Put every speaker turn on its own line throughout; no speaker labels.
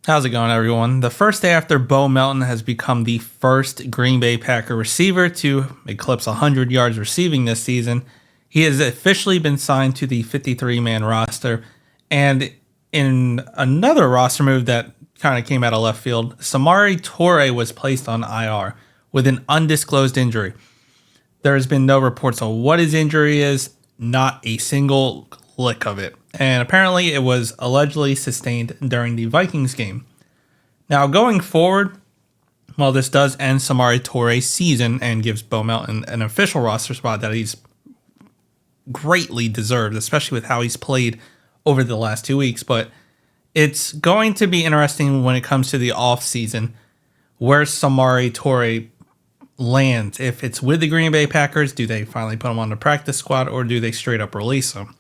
How's it going, everyone? The first day after Bo Melton has become the first Green Bay Packer receiver to eclipse 100 yards receiving this season, he has officially been signed to the 53-man roster. And in another roster move that kind of came out of left field, Samori Toure was placed on IR with an undisclosed injury. There has been no reports on what his injury is, not a single lick of it. And apparently it was allegedly sustained during the Vikings game. Now, going forward, while this does end Samori Toure's season and gives Bo Melton an official roster spot that he's greatly deserved, especially with how he's played over the last 2 weeks, but it's going to be interesting when it comes to the offseason where Samori Toure lands. If it's with the Green Bay Packers, do they finally put him on the practice squad or do they straight up release him?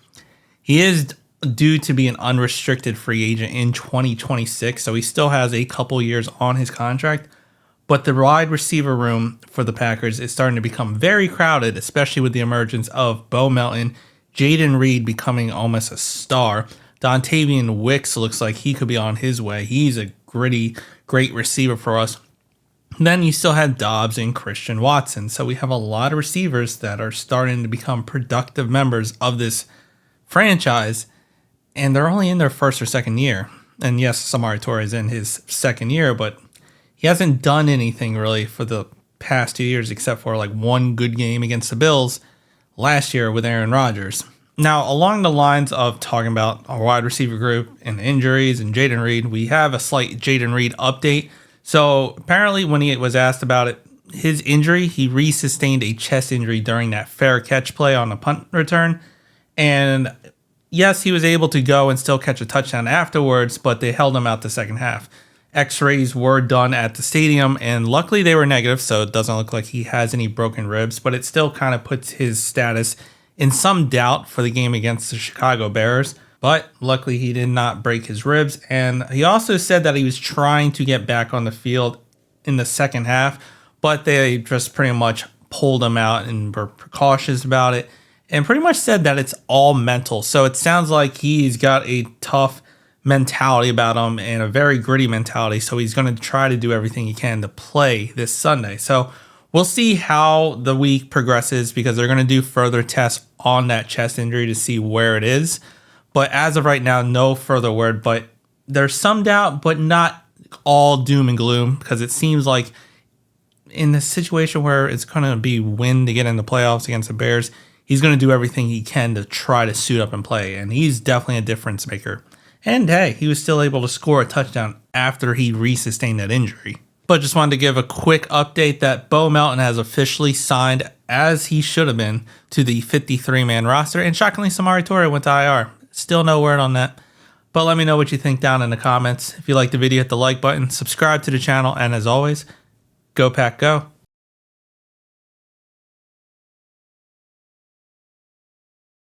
He is due to be an unrestricted free agent in 2026, so he still has a couple years on his contract. But the wide receiver room for the Packers is starting to become very crowded, especially with the emergence of Bo Melton, Jayden Reed becoming almost a star. Dontavian Wicks looks like he could be on his way. He's a gritty, great receiver for us. Then you still have Dobbs and Christian Watson. So we have a lot of receivers that are starting to become productive members of this franchise, and they're only in their first or second year. And yes, Samori Toure is in his second year, but he hasn't done anything really for the past 2 years except for like one good game against the Bills last year with Aaron Rodgers. Now, along the lines of talking about our wide receiver group and injuries and Jayden Reed, we have a slight Jayden Reed update. So apparently when he was asked about it, his injury, he re-sustained a chest injury during that fair catch play on the punt return. And yes, he was able to go and still catch a touchdown afterwards, but they held him out the second half. X-rays were done at the stadium, and luckily they were negative, so it doesn't look like he has any broken ribs, but it still kind of puts his status in some doubt for the game against the Chicago Bears. But luckily he did not break his ribs, and he also said that he was trying to get back on the field in the second half, but they just pretty much pulled him out and were precautious about it, and pretty much said that it's all mental. So it sounds like he's got a tough mentality about him and a very gritty mentality. So he's going to try to do everything he can to play this Sunday. So we'll see how the week progresses because they're going to do further tests on that chest injury to see where it is. But as of right now, no further word. But there's some doubt, but not all doom and gloom, because it seems like in the situation where it's going to be win to get in the playoffs against the Bears, he's going to do everything he can to try to suit up and play. And he's definitely a difference maker. And hey, he was still able to score a touchdown after he re-sustained that injury. But just wanted to give a quick update that Bo Melton has officially signed, as he should have been, to the 53-man roster. And shockingly, Samori Toure went to IR. Still no word on that. But let me know what you think down in the comments. If you liked the video, hit the like button, subscribe to the channel, and as always, go Pack Go.